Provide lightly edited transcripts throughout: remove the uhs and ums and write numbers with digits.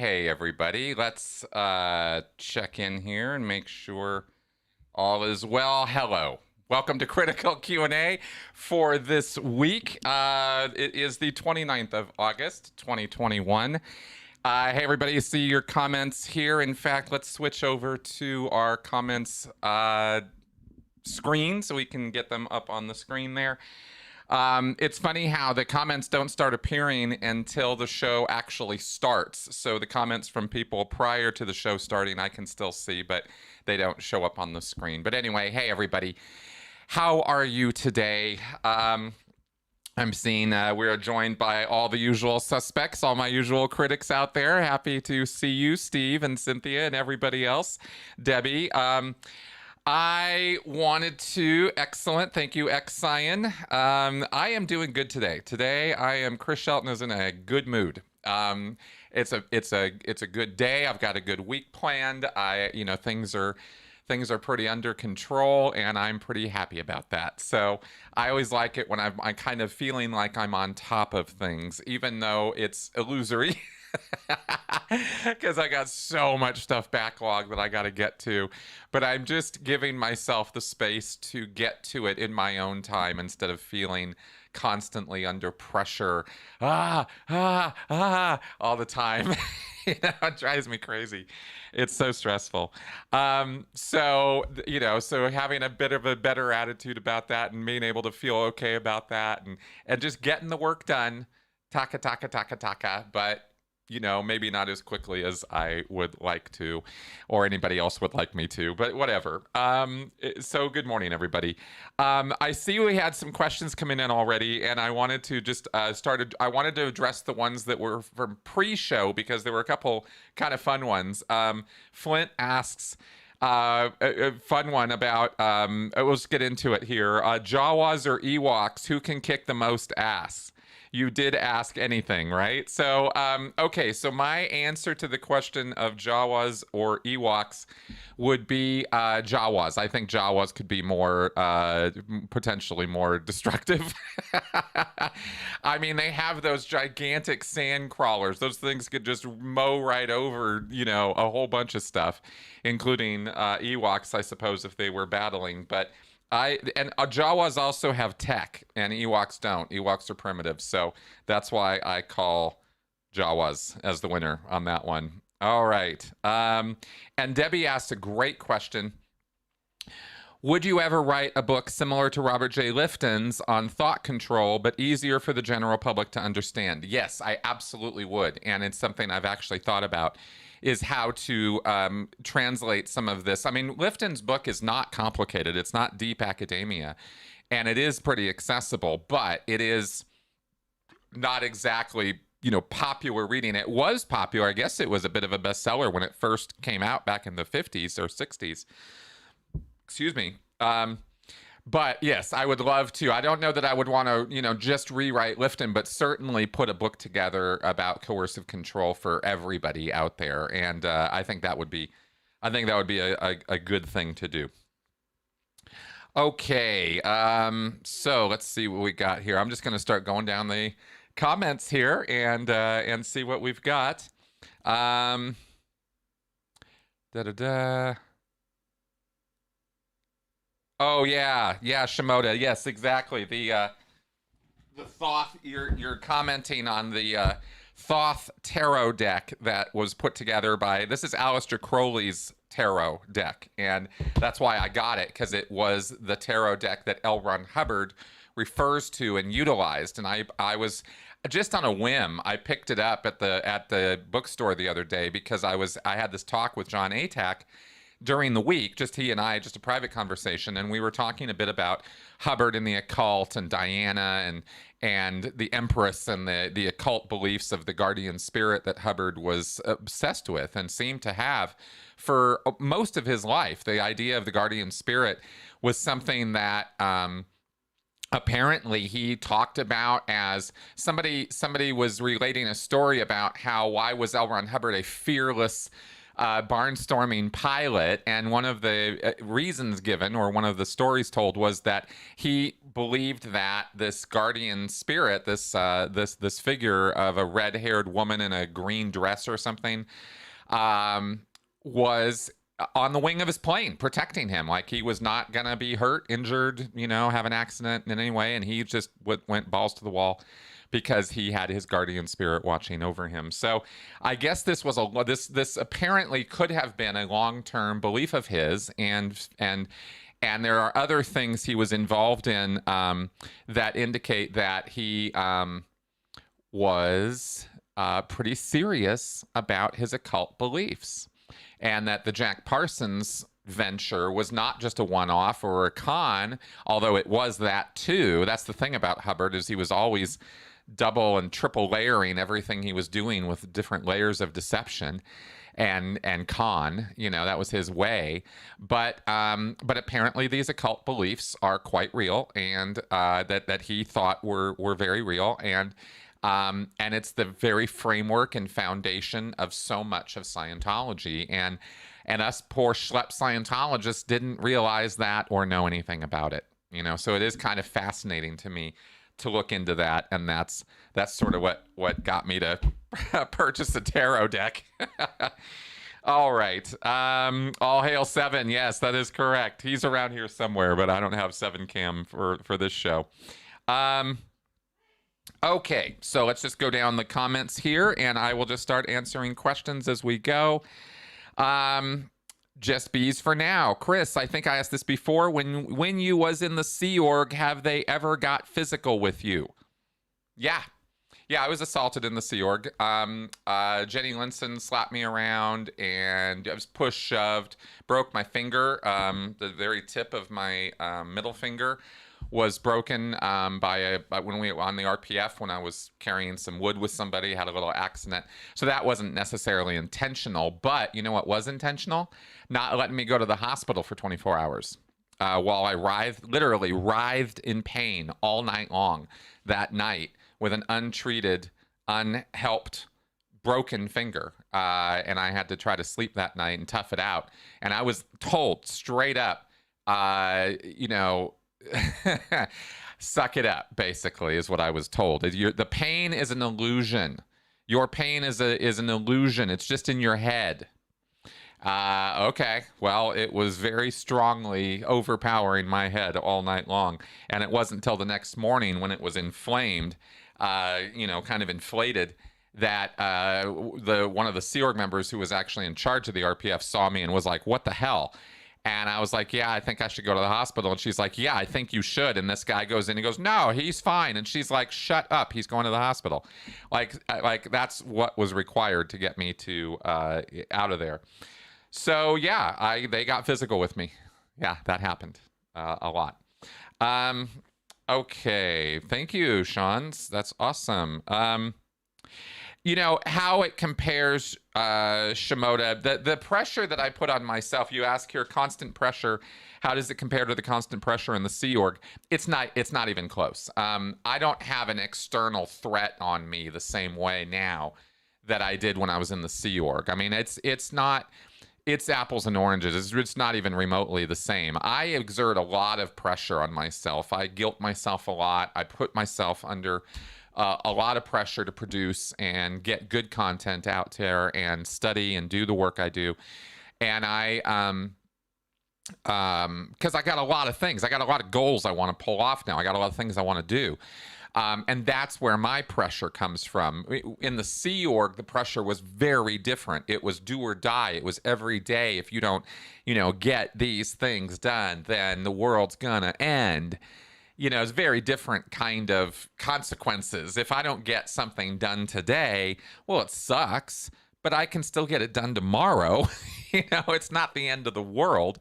Hey, everybody. Let's check in here and make sure all is well. Hello. Welcome to Critical Q&A for this week. It is the 29th of August, 2021. Hey, everybody. See your comments here. In fact, let's switch over to our comments screen so we can get them up on the screen there. It's funny how the comments don't start appearing until the show actually starts. So the comments from people prior to the show starting, I can still see, but they don't show up on the screen. But anyway, hey, everybody. How are you today? I'm seeing we're joined by all the usual suspects, all my usual critics out there. Happy to see you, Steve and Cynthia and everybody else. Debbie. Excellent. Thank you, X-Cyan. I am doing good today. Today, Chris Shelton is in a good mood. It's a good day. I've got a good week planned. Things are pretty under control, and I'm pretty happy about that. So I always like it when I'm kind of feeling like I'm on top of things, even though it's illusory. Because I got so much stuff backlogged that I got to get to. But I'm just giving myself the space to get to it in my own time instead of feeling constantly under pressure. All the time. It drives me crazy. It's so stressful. So having a bit of a better attitude about that and being able to feel okay about that and just getting the work done. Taka. But maybe not as quickly as I would like to, or anybody else would like me to, but whatever. So good morning, everybody. I see we had some questions coming in already, and I wanted to just I wanted to address the ones that were from pre-show because there were a couple kind of fun ones. Flint asks, a fun one about, let's get into it here. Jawas or Ewoks, who can kick the most ass? You did ask anything, right? So, okay, so my answer to the question of Jawas or Ewoks would be Jawas. I think Jawas could be more, potentially more destructive. I mean, they have those gigantic sand crawlers. Those things could just mow right over, a whole bunch of stuff, including Ewoks, I suppose, if they were battling. But Jawas also have tech, and Ewoks don't. Ewoks are primitive, so that's why I call Jawas as the winner on that one. All right. And Debbie asked a great question. Would you ever write a book similar to Robert J. Lifton's on thought control, but easier for the general public to understand? Yes, I absolutely would, and it's something I've actually thought about. Is how to translate some of this. I mean, Lifton's book is not complicated. It's not deep academia, and it is pretty accessible, but it is not exactly, popular reading. It was popular. I guess it was a bit of a bestseller when it first came out back in the 50s or 60s. Excuse me. But yes, I would love to. I don't know that I would want to, just rewrite Lifton, but certainly put a book together about coercive control for everybody out there. And I think that would be a good thing to do. Okay, so let's see what we got here. I'm just going to start going down the comments here and see what we've got. Oh yeah, Shimoda. Yes, exactly. The Thoth. You're commenting on the Thoth tarot deck that was put together by. This is Aleister Crowley's tarot deck, and that's why I got it, because it was the tarot deck that L. Ron Hubbard refers to and utilized. And I was just on a whim. I picked it up at the bookstore the other day because I had this talk with John Atack during the week, just he and I, just a private conversation, and we were talking a bit about Hubbard and the occult and Diana and the Empress and the occult beliefs of the guardian spirit that Hubbard was obsessed with and seemed to have for most of his life. The idea of the guardian spirit was something that apparently he talked about as somebody was relating a story about why was L. Ron Hubbard a fearless barnstorming pilot, and one of the reasons given, or one of the stories told, was that he believed that this guardian spirit, this figure of a red-haired woman in a green dress or something, was on the wing of his plane protecting him, like he was not gonna be hurt, injured, have an accident in any way, and he just went balls to the wall because he had his guardian spirit watching over him. So I guess this apparently could have been a long-term belief of his, and there are other things he was involved in that indicate that he was pretty serious about his occult beliefs, and that the Jack Parsons venture was not just a one-off or a con, although it was that too. That's the thing about Hubbard, is he was always double and triple layering everything he was doing with different layers of deception and con. That was his way. But apparently these occult beliefs are quite real, and that he thought were very real, and it's the very framework and foundation of so much of Scientology. And us poor schlep Scientologists didn't realize that or know anything about it. So it is kind of fascinating to me to look into that, and that's sort of what got me to purchase a tarot deck. All right. All hail Seven. Yes, that is correct. He's around here somewhere, but I don't have Seven Cam for this show. Okay, so let's just go down the comments here, and I will just start answering questions as we go. Just bees for now. Chris, I think I asked this before. When you was in the Sea Org, have they ever got physical with you? Yeah, I was assaulted in the Sea Org. Jenny Linson slapped me around, and I was pushed, shoved, broke my finger. The very tip of my middle finger was broken when we were on the RPF, when I was carrying some wood with somebody, had a little accident. So that wasn't necessarily intentional, but you know what was intentional? Not letting me go to the hospital for 24 hours while I literally writhed in pain all night long that night with an untreated, unhelped, broken finger. And I had to try to sleep that night and tough it out. And I was told straight up, suck it up, basically, is what I was told. The pain is an illusion. Your pain is an illusion. It's just in your head. Okay. Well, it was very strongly overpowering my head all night long. And it wasn't until the next morning, when it was inflamed, kind of inflated, that one of the Sea Org members who was actually in charge of the RPF saw me and was like, "What the hell?" And I was like, "Yeah, I think I should go to the hospital." And she's like, "Yeah, I think you should." And this guy goes in and goes, "No, he's fine." And she's like, "Shut up, he's going to the hospital." Like that's what was required to get me to out of there. So yeah, they got physical with me. Yeah, that happened a lot. Okay, thank you, Sean. That's awesome. How it compares, Shimoda, the pressure that I put on myself. You ask here, constant pressure, how does it compare to the constant pressure in the Sea Org? It's not even close. I don't have an external threat on me the same way now that I did when I was in the Sea Org. I mean, it's apples and oranges. It's not even remotely the same. I exert a lot of pressure on myself. I guilt myself a lot. I put myself under a lot of pressure to produce and get good content out there and study and do the work I do. And because I got a lot of things. I got a lot of goals I want to pull off now. I got a lot of things I want to do. And that's where my pressure comes from. In the Sea Org, the pressure was very different. It was do or die. It was every day. If you don't, get these things done, then the world's gonna end. It's very different kind of consequences. If I don't get something done today, well, it sucks, but I can still get it done tomorrow. It's not the end of the world.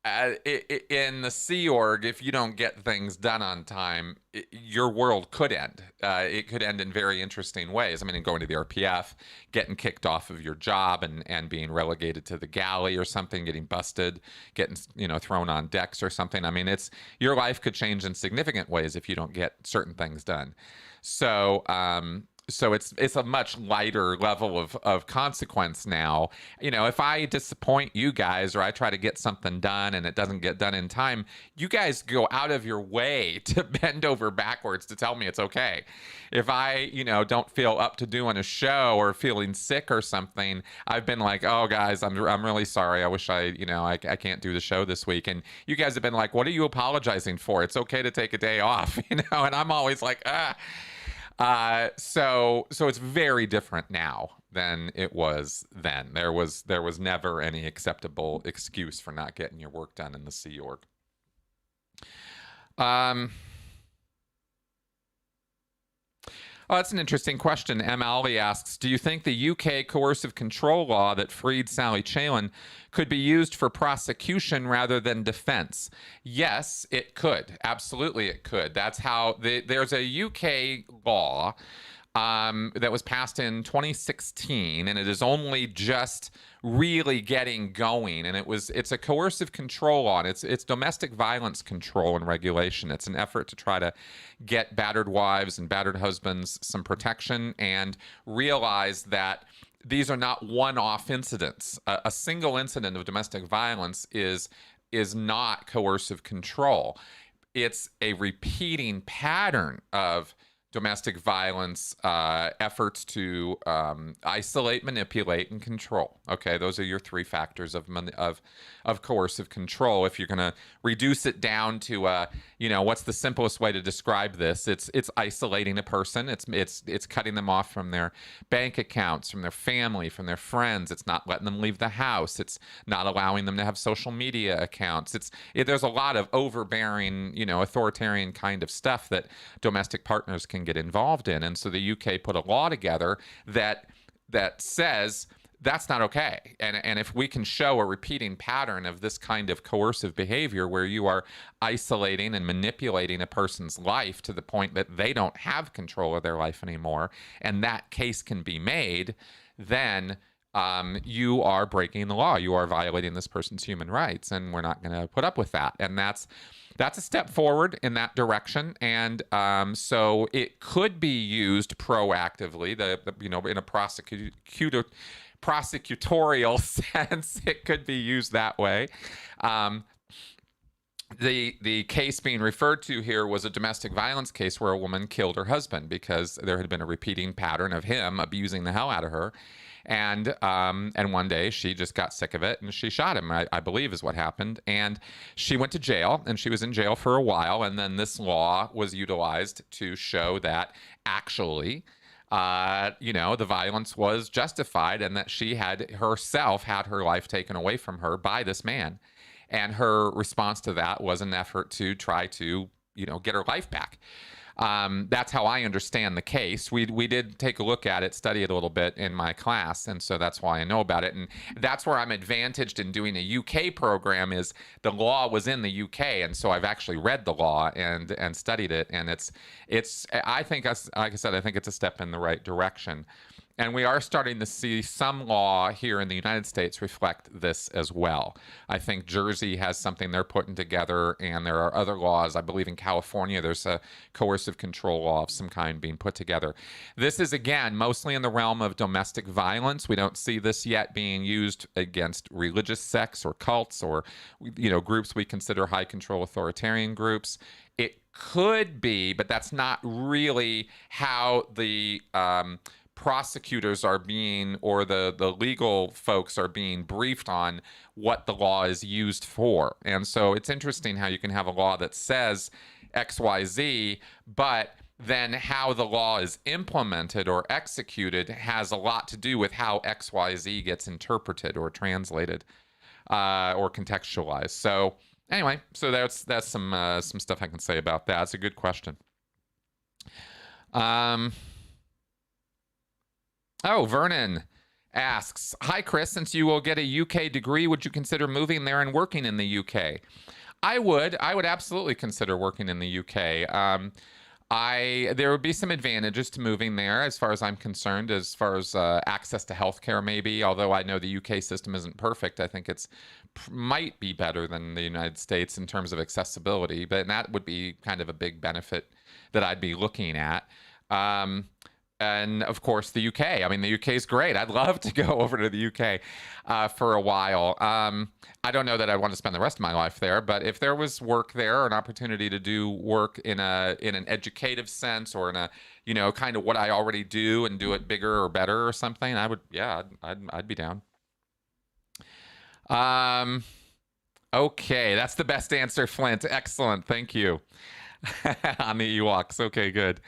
In the Sea Org, if you don't get things done on time, your world could end. It could end in very interesting ways. I mean, going to the RPF, getting kicked off of your job and being relegated to the galley or something, getting busted, getting thrown on decks or something. I mean, your life could change in significant ways if you don't get certain things done. So So it's a much lighter level of consequence now. You know, if I disappoint you guys or I try to get something done and it doesn't get done in time, you guys go out of your way to bend over backwards to tell me it's okay. If I, you know, don't feel up to doing a show or feeling sick or something, I've been like, oh guys, I'm really sorry. I wish I can't do the show this week. And you guys have been like, what are you apologizing for? It's okay to take a day off, you know? And I'm always like, ah. So it's very different now than it was then. There was never any acceptable excuse for not getting your work done in the Sea Org. Oh, that's an interesting question. M. Ali asks, do you think the UK coercive control law that freed Sally Challen could be used for prosecution rather than defense? Yes, it could. Absolutely, it could. That's how there's a UK law that was passed in 2016, and it is only just really getting going. And it's a coercive control law. It's domestic violence control and regulation. It's an effort to try to get battered wives and battered husbands some protection and realize that these are not one-off incidents. A single incident of domestic violence is not coercive control. It's a repeating pattern of domestic violence efforts to isolate, manipulate, and control. Okay, those are your three factors of coercive control. If you're going to reduce it down to what's the simplest way to describe this? It's isolating a person. It's cutting them off from their bank accounts, from their family, from their friends. It's not letting them leave the house. It's not allowing them to have social media accounts. There's a lot of overbearing, authoritarian kind of stuff that domestic partners can get involved in. And so the UK put a law together that says that's not okay. And if we can show a repeating pattern of this kind of coercive behavior where you are isolating and manipulating a person's life to the point that they don't have control of their life anymore, and that case can be made, then you are breaking the law. You are violating this person's human rights, and we're not going to put up with that. And that's a step forward in that direction. And so it could be used proactively, in a prosecutorial sense. It could be used that way. The case being referred to here was a domestic violence case where a woman killed her husband because there had been a repeating pattern of him abusing the hell out of her. And one day she just got sick of it and she shot him, I believe is what happened. And she went to jail, and she was in jail for a while. And then this law was utilized to show that actually, the violence was justified and that she had herself had her life taken away from her by this man. And her response to that was an effort to try to, get her life back. That's how I understand the case. We did take a look at it, study it a little bit in my class, and so that's why I know about it. And that's where I'm advantaged in doing a UK program, is the law was in the UK, and so I've actually read the law and studied it, and it's I think, like I said, I think it's a step in the right direction. And we are starting to see some law here in the United States reflect this as well. I think Jersey has something they're putting together, and there are other laws. I believe in California there's a coercive control law of some kind being put together. This is, again, mostly in the realm of domestic violence. We don't see this yet being used against religious sects or cults or, groups we consider high control authoritarian groups. It could be, but that's not really how the prosecutors are being, or the legal folks are being briefed on what the law is used for. And so it's interesting how you can have a law that says XYZ, but then how the law is implemented or executed has a lot to do with how XYZ gets interpreted or translated or contextualized. So anyway, so that's some stuff I can say about that. It's a good question. Oh, Vernon asks, hi, Chris, since you will get a UK degree, would you consider moving there and working in the UK? I would absolutely consider working in the UK. There would be some advantages to moving there as far as I'm concerned, as far as access to healthcare maybe, although I know the UK system isn't perfect. I think it's might be better than the United States in terms of accessibility, but that would be kind of a big benefit that I'd be looking at. and of course the UK. I mean, the UK is great. I'd love to go over to the UK for a while. I don't know that I want to spend the rest of my life there, but if there was work there, or an opportunity to do work in an educative sense, or in a, you know, kind of what I already do and do it bigger or better or something, I would, yeah, I'd be down. Okay, that's the best answer, Flint. Excellent, thank you. On the Ewoks. Okay, good.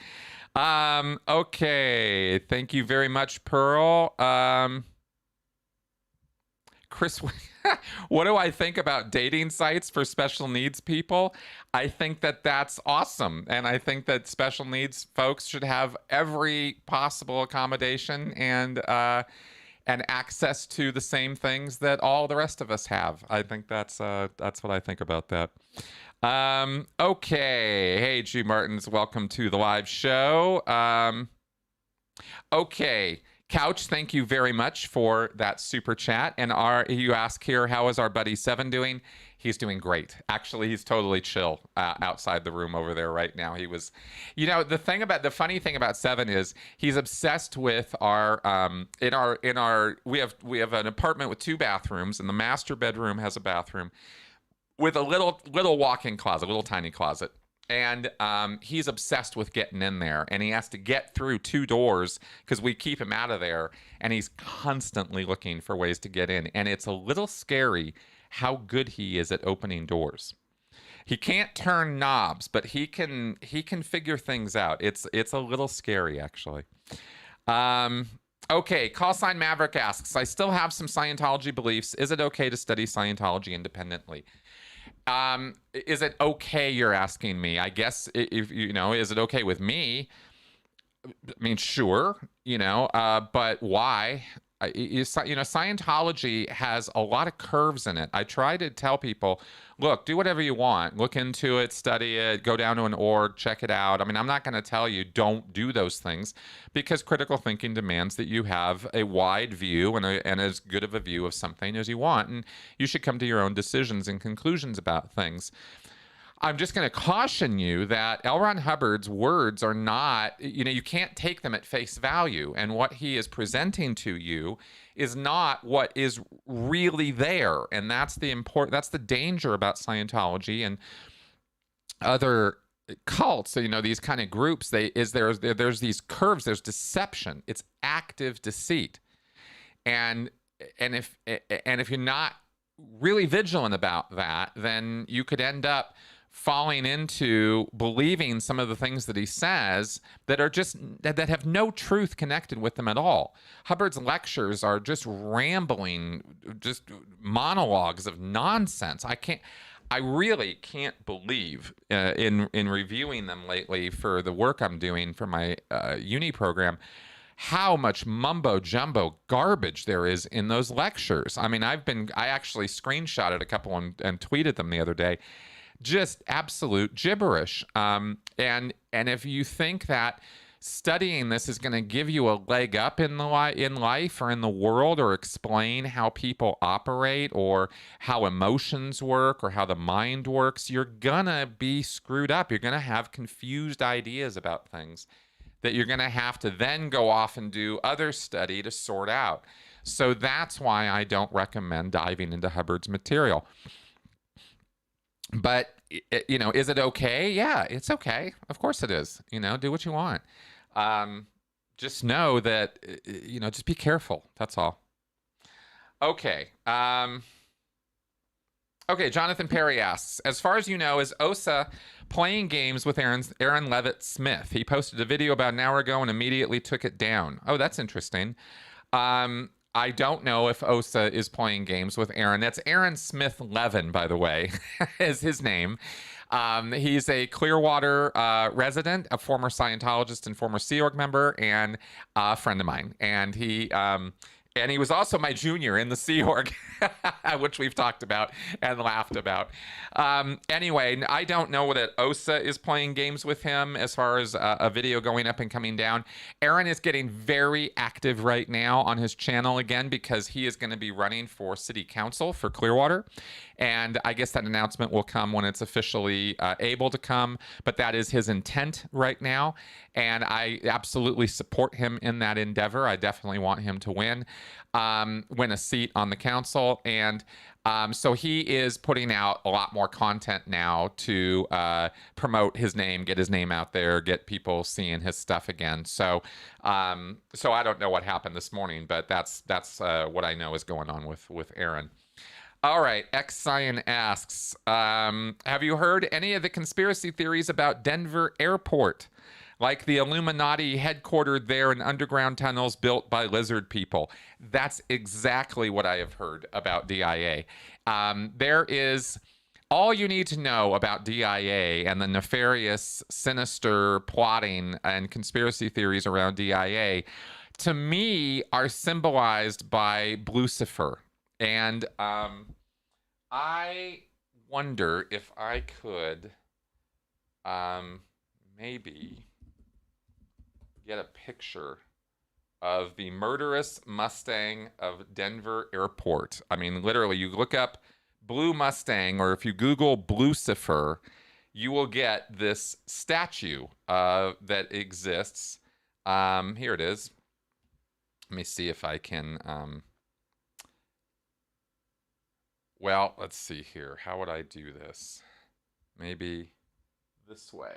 Okay, thank you very much, Pearl. Chris, what do I think about dating sites for special needs people? I think that that's awesome. And I think that special needs folks should have every possible accommodation and access to the same things that all the rest of us have. I think that's what I think about that. Okay. Hey, G. Martens, welcome to the live show. Okay. Couch, thank you very much for that super chat. And you ask here, how is our buddy Seven doing? He's doing great. Actually, he's totally chill outside the room over there right now. He was, you know, the funny thing about Seven is he's obsessed with we have an apartment with 2 bathrooms, and the master bedroom has a bathroom with a little walk-in closet, a little tiny closet. And he's obsessed with getting in there, and he has to get through 2 doors because we keep him out of there, and he's constantly looking for ways to get in. And it's a little scary how good he is at opening doors. He can't turn knobs, but he can figure things out. It's a little scary, actually. Okay, call sign Maverick asks, I still have some Scientology beliefs. Is it okay to study Scientology independently? Is it okay, you're asking me? I guess, if you know, is it okay with me? I mean, sure, you know, but why? You know, Scientology has a lot of curves in it. I try to tell people, look, do whatever you want. Look into it, study it, go down to an org, check it out. I mean, I'm not going to tell you don't do those things, because critical thinking demands that you have a wide view and as good of a view of something as you want. And you should come to your own decisions and conclusions about things. I'm just going to caution you that L. Ron Hubbard's words are not, you know, you can't take them at face value. And what he is presenting to you is not what is really there. And that's the danger about Scientology and other cults, you know, these kind of groups. There's these curves, there's deception. It's active deceit. And if you're not really vigilant about that, then you could end up falling into believing some of the things that he says that are just that have no truth connected with them at all. Hubbard's lectures are just rambling, just monologues of nonsense. I really can't believe in reviewing them lately for the work I'm doing for my uni program, how much mumbo jumbo garbage there is in those lectures. I mean, I actually screenshotted a couple and tweeted them the other day. Just absolute gibberish. And if you think that studying this is going to give you a leg up in life or in the world, or explain how people operate or how emotions work or how the mind works, you're gonna be screwed up. You're gonna have confused ideas about things that you're gonna have to then go off and do other study to sort out. So that's why I don't recommend diving into Hubbard's material. But, you know, is it okay? Yeah, it's okay. Of course it is. You know, do what you want. Just know that, you know, just be careful. That's all. Okay. Okay, Jonathan Perry asks, as far as you know, is Osa playing games with Aaron Levitt Smith? He posted a video about an hour ago and immediately took it down. Oh, that's interesting. I don't know if Osa is playing games with Aaron. That's Aaron Smith Levin, by the way, is his name. He's a Clearwater resident, a former Scientologist and former Sea Org member, and a friend of mine. And he was also my junior in the Sea Org, which we've talked about and laughed about. Anyway, I don't know that Osa is playing games with him as far as a video going up and coming down. Aaron is getting very active right now on his channel again, because he is going to be running for city council for Clearwater. And I guess that announcement will come when it's officially able to come. But that is his intent right now. And I absolutely support him in that endeavor. I definitely want him to win a seat on the council. And so he is putting out a lot more content now to promote his name, get his name out there, get people seeing his stuff again. So I don't know what happened this morning, but that's what I know is going on with Aaron. All right, X-Cyan asks, have you heard any of the conspiracy theories about Denver Airport? Like the Illuminati headquartered there in underground tunnels built by lizard people. That's exactly what I have heard about DIA. There is all you need to know about DIA and the nefarious, sinister plotting and conspiracy theories around DIA, to me, are symbolized by Lucifer. And I wonder if I could maybe get a picture of the murderous Mustang of Denver Airport. I mean, literally, you look up Blue Mustang, or if you Google Lucifer, you will get this statue that exists. Here it is. Let me see if I can... well, let's see here. How would I do this? Maybe this way.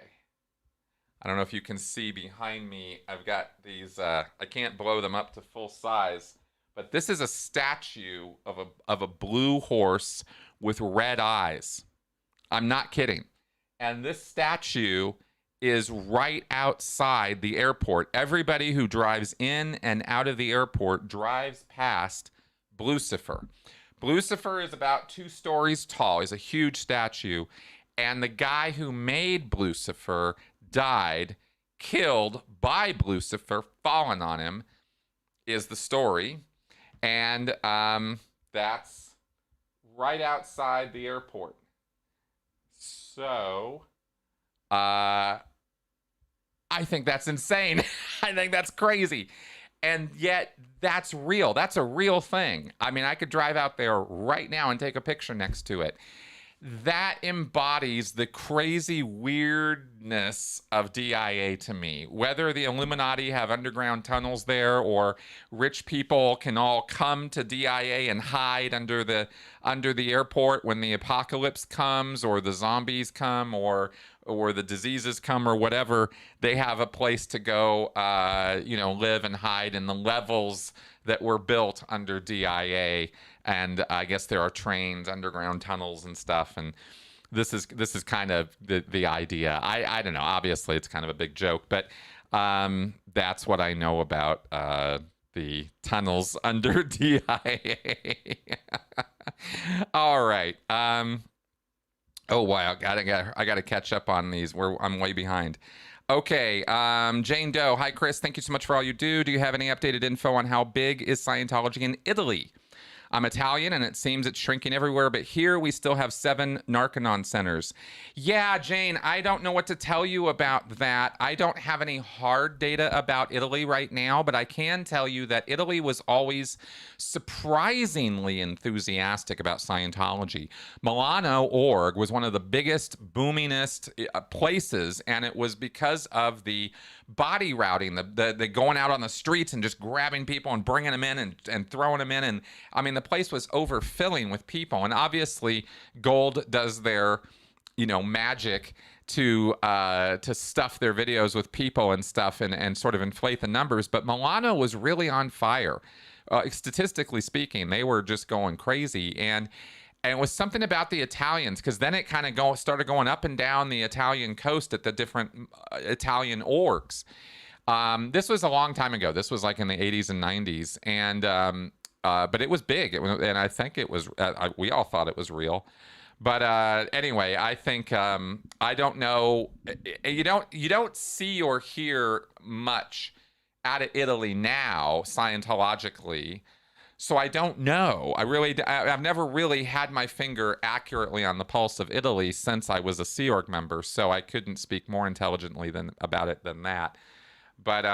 I don't know if you can see behind me. I've got these, I can't blow them up to full size, but this is a statue of a blue horse with red eyes. I'm not kidding. And this statue is right outside the airport. Everybody who drives in and out of the airport drives past Lucifer. Lucifer is about 2 stories tall. He's a huge statue. And the guy who made Lucifer died, killed by Lucifer, fallen on him, is the story. And that's right outside the airport. So, I think that's insane. I think that's crazy. And yet, that's real. That's a real thing. I mean, I could drive out there right now and take a picture next to it. That embodies the crazy weirdness of DIA to me. Whether the Illuminati have underground tunnels there, or rich people can all come to DIA and hide under the airport when the apocalypse comes, or the zombies come, or the diseases come, or whatever, they have a place to go, live and hide in the levels that were built under DIA. And I guess there are trains, underground tunnels and stuff. And this is kind of the idea. I don't know. Obviously, it's kind of a big joke, but that's what I know about the tunnels under DIA. All right. Oh wow, I gotta catch up on these. I'm way behind. Okay, Jane Doe. Hi, Chris. Thank you so much for all you do. Do you have any updated info on how big is Scientology in Italy? I'm Italian, and it seems it's shrinking everywhere, but here we still have 7 Narconon centers. Yeah, Jane, I don't know what to tell you about that. I don't have any hard data about Italy right now, but I can tell you that Italy was always surprisingly enthusiastic about Scientology. Milano Org was one of the biggest, boomingest places, and it was because of the body routing, the going out on the streets and just grabbing people and bringing them in and throwing them in. And I mean, the place was overfilling with people. And obviously Gold does their, magic to stuff their videos with people and stuff and sort of inflate the numbers. But Milano was really on fire. Statistically speaking, they were just going crazy. And it was something about the Italians, because then it kind of started going up and down the Italian coast at the different Italian orgs. This was a long time ago. This was like in the 80s and 90s. And but it was big. And I think it was, we all thought it was real. But anyway, I think, I don't know. You don't see or hear much out of Italy now, Scientologically. So I don't know. I've never really had my finger accurately on the pulse of Italy since I was a Sea Org member, so I couldn't speak more intelligently about it than that. But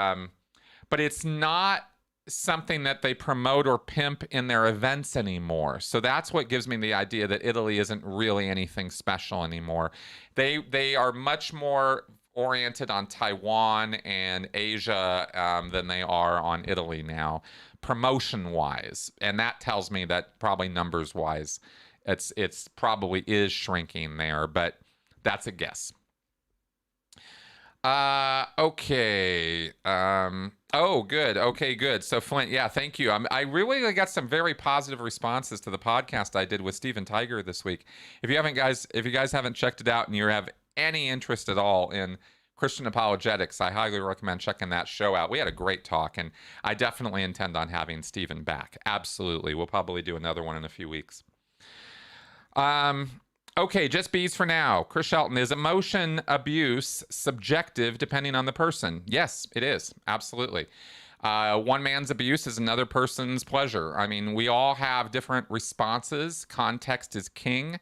it's not something that they promote or pimp in their events anymore. So that's what gives me the idea that Italy isn't really anything special anymore. They are much more oriented on Taiwan and Asia than they are on Italy now, promotion wise, and that tells me that probably numbers wise, it's probably is shrinking there, but that's a guess. Okay. Oh, good. Okay, good. So Flint, yeah, thank you. I really got some very positive responses to the podcast I did with Steven Tiger this week. If you guys haven't checked it out and you have any interest at all in Christian apologetics, I highly recommend checking that show out. We had a great talk, and I definitely intend on having Steven back. Absolutely. We'll probably do another one in a few weeks. Okay, just bees for now. Chris Shelton, is emotion abuse subjective depending on the person? Yes, it is. Absolutely. One man's abuse is another person's pleasure. I mean, we all have different responses. Context is king.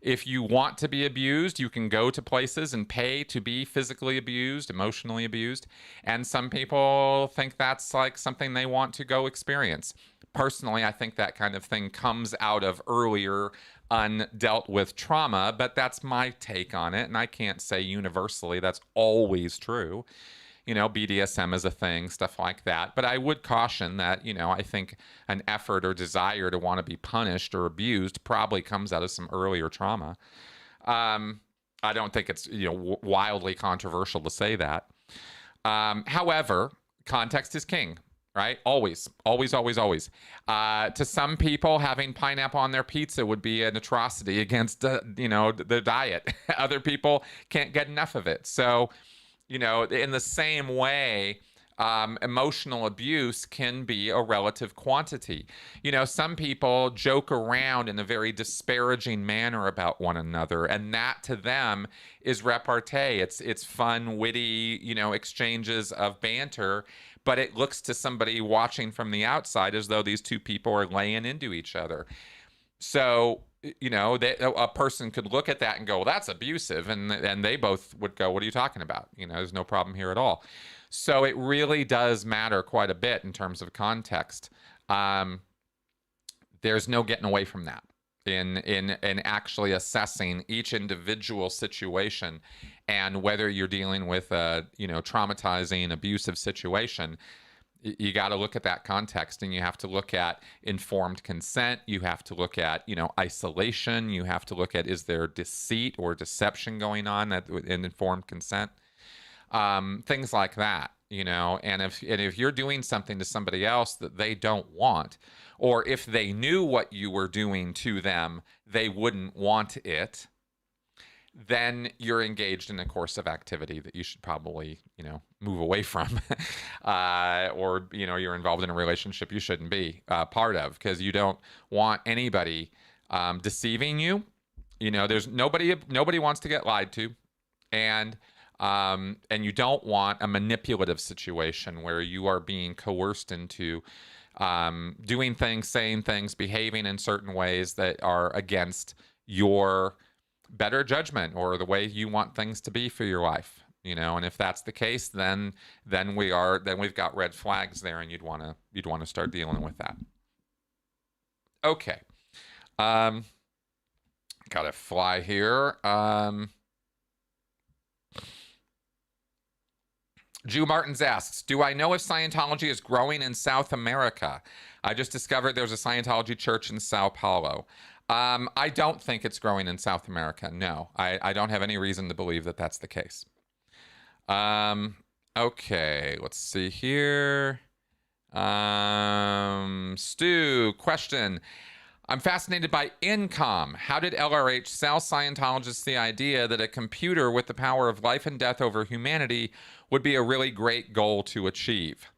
If you want to be abused, you can go to places and pay to be physically abused, emotionally abused. And some people think that's like something they want to go experience. Personally, I think that kind of thing comes out of earlier undealt with trauma, but that's my take on it. And I can't say universally that's always true. You know, BDSM is a thing, stuff like that. But I would caution that, you know, I think an effort or desire to want to be punished or abused probably comes out of some earlier trauma. I don't think it's, you know, wildly controversial to say that. However, context is king. Right? Always, always, always, always. To some people, having pineapple on their pizza would be an atrocity against, you know, the diet. Other people can't get enough of it. So, you know, in the same way, emotional abuse can be a relative quantity. You know, some people joke around in a very disparaging manner about one another, and that to them is repartee. It's fun, witty, you know, exchanges of banter. But it looks to somebody watching from the outside as though these two people are laying into each other. So, you know, a person could look at that and go, well, that's abusive. And they both would go, what are you talking about? You know, there's no problem here at all. So it really does matter quite a bit in terms of context. There's no getting away from that in actually assessing each individual situation. And whether you're dealing with a, you know, traumatizing, abusive situation, you got to look at that context, and you have to look at informed consent. You have to look at, you know, isolation. You have to look at, is there deceit or deception going on in informed consent? Things like that, you know. And if you're doing something to somebody else that they don't want, or if they knew what you were doing to them, they wouldn't want it, then you're engaged in a course of activity that you should probably, you know, move away from. Or, you know, you're involved in a relationship you shouldn't be part of, because you don't want anybody deceiving you. You know, there's nobody wants to get lied to. And you don't want a manipulative situation where you are being coerced into doing things, saying things, behaving in certain ways that are against your better judgment or the way you want things to be for your life, you know. And if that's the case, then we've got red flags there, and you'd want to start dealing with that. Okay. Gotta fly here. Jew Martens asks, do I know if Scientology is growing in South America? I just discovered there's a Scientology church in Sao Paulo. I don't think it's growing in South America. No, I don't have any reason to believe that that's the case. Okay, let's see here. Stu, question. I'm fascinated by income. How did LRH sell Scientologists the idea that a computer with the power of life and death over humanity would be a really great goal to achieve?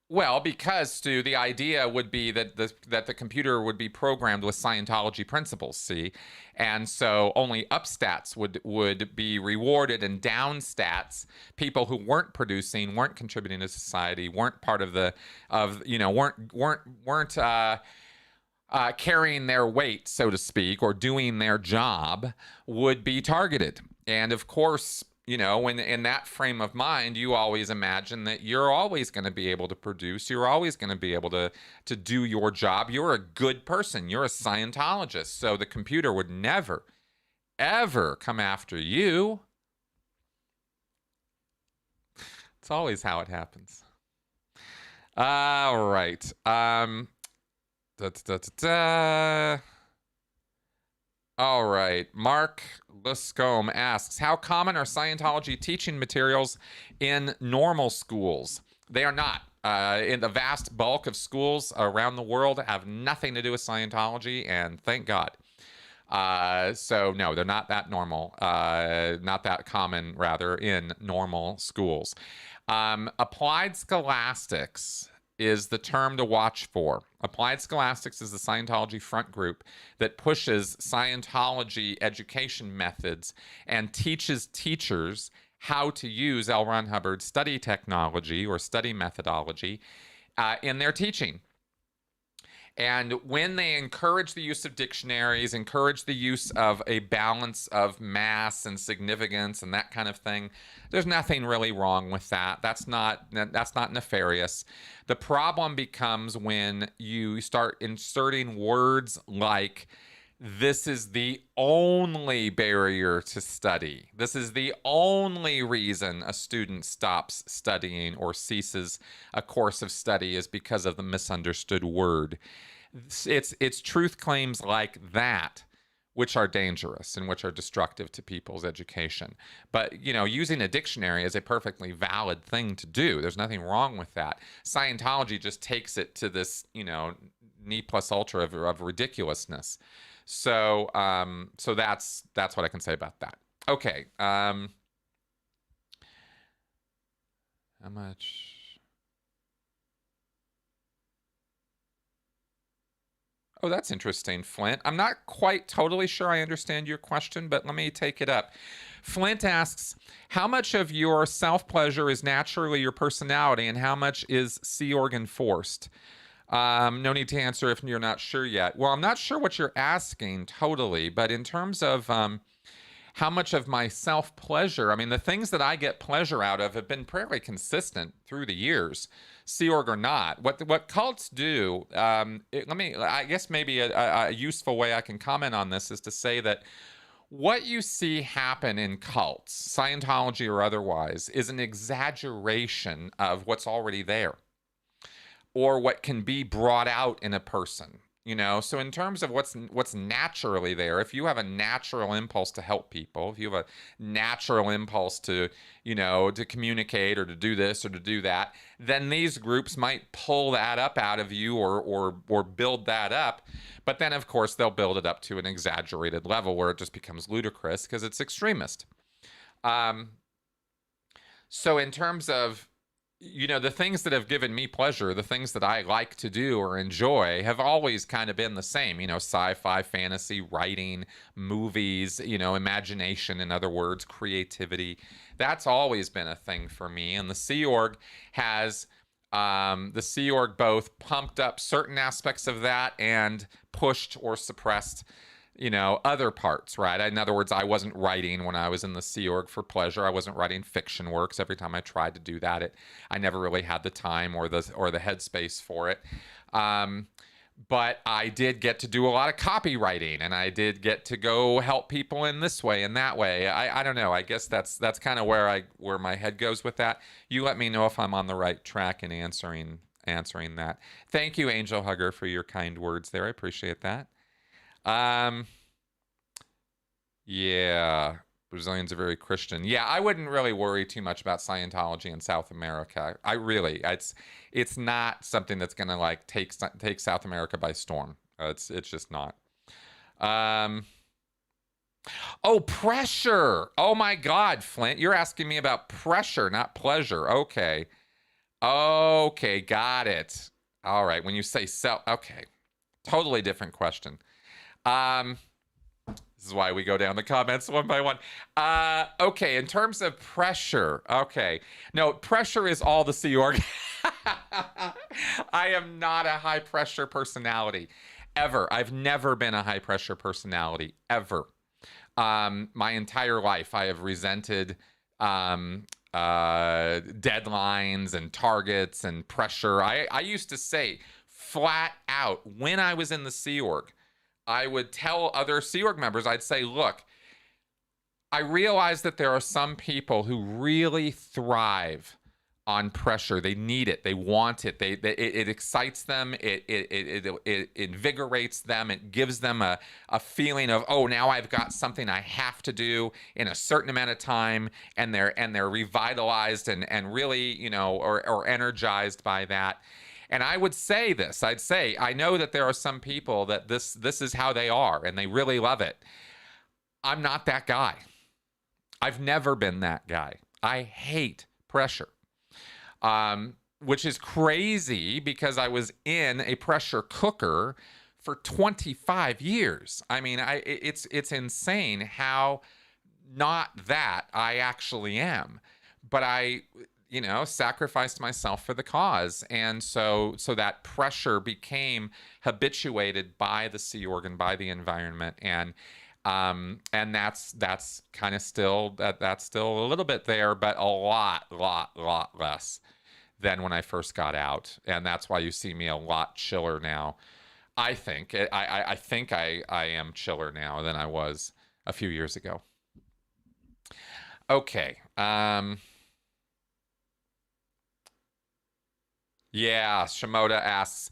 Well, because, Stu, the idea would be that the computer would be programmed with Scientology principles, see? And so only upstats would be rewarded, and downstats, people who weren't producing, weren't contributing to society, weren't part of weren't carrying their weight, so to speak, or doing their job, would be targeted. And of course, you know, when in that frame of mind, you always imagine that you're always going to be able to produce, you're always going to be able to do your job. You're a good person, you're a Scientologist, so the computer would never ever come after you. It's always how it happens. All right. Da, da, da, da. All right. Mark Luscombe asks, how common are Scientology teaching materials in normal schools? They are not. In the vast bulk of schools around the world have nothing to do with Scientology, and thank God. So no, they're not that normal, not that common, rather, in normal schools. Applied scholastics is the term to watch for. Applied Scholastics is the Scientology front group that pushes Scientology education methods and teaches teachers how to use L. Ron Hubbard's study technology or study methodology in their teaching. And when they encourage the use of dictionaries, encourage the use of a balance of mass and significance and that kind of thing, there's nothing really wrong with that. That's not nefarious. The problem becomes when you start inserting words like, this is the only barrier to study. This is the only reason a student stops studying or ceases a course of study is because of the misunderstood word. It's truth claims like that which are dangerous and which are destructive to people's education. But, you know, using a dictionary is a perfectly valid thing to do. There's nothing wrong with that. Scientology just takes it to this, you know, ne plus ultra of ridiculousness. So so that's what I can say about that. Okay. How much? Oh, that's interesting, Flint. I'm not quite totally sure I understand your question, but let me take it up. Flint asks, how much of your self-pleasure is naturally your personality and how much is Sea Org enforced? No need to answer if you're not sure yet. Well, I'm not sure what you're asking totally, but in terms of how much of my self-pleasure, I mean, the things that I get pleasure out of have been fairly consistent through the years, Sea Org or not. What cults do, I guess maybe a useful way I can comment on this is to say that what you see happen in cults, Scientology or otherwise, is an exaggeration of what's already there, or what can be brought out in a person, you know? So in terms of what's naturally there, if you have a natural impulse to help people, if you have a natural impulse to, you know, to communicate or to do this or to do that, then these groups might pull that up out of you or build that up. But then, of course, they'll build it up to an exaggerated level where it just becomes ludicrous because it's extremist. So in terms of, you know, the things that have given me pleasure, the things that I like to do or enjoy have always kind of been the same, you know, sci-fi, fantasy, writing, movies, you know, imagination, in other words, creativity. That's always been a thing for me. And the Sea Org has, the Sea Org both pumped up certain aspects of that and pushed or suppressed, you know, other parts, right? In other words, I wasn't writing when I was in the Sea Org for pleasure. I wasn't writing fiction works. Every time I tried to do that, I never really had the time or the headspace for it. But I did get to do a lot of copywriting, and I did get to go help people in this way and that way. I don't know. I guess that's kind of where my head goes with that. You let me know if I'm on the right track in answering that. Thank you, Angel Hugger, for your kind words there. I appreciate that. Yeah, Brazilians are very Christian. Yeah, I wouldn't really worry too much about Scientology in South America. It's not something that's gonna like take South America by storm. It's just not. Oh, pressure. Oh my God, Flint, you're asking me about pressure, not pleasure. Okay, got it. All right, when you say okay, totally different question. This is why we go down the comments one by one. Okay, in terms of pressure, okay. No, pressure is all the Sea Org. I am not a high pressure personality, ever. I've never been a high pressure personality, ever. My entire life, I have resented deadlines and targets and pressure. I used to say flat out when I was in the Sea Org, I would tell other Sea Org members, I'd say, look, I realize that there are some people who really thrive on pressure. They need it. They want it. It excites them. It invigorates them. It gives them a feeling of, oh, now I've got something I have to do in a certain amount of time, and they're revitalized and really, you know, or energized by that. And I would say this. I'd say, I know that there are some people that this is how they are and they really love it. I'm not that guy. I've never been that guy. I hate pressure. Which is crazy because I was in a pressure cooker for 25 years. I mean, it's insane how not that I actually am. But I, you know, sacrificed myself for the cause. And so that pressure became habituated by the Sea Org and by the environment. And that's kind of still, that's still a little bit there, but a lot less than when I first got out. And that's why you see me a lot chiller now. I think I am chiller now than I was a few years ago. Okay. Yeah, Shimoda asks,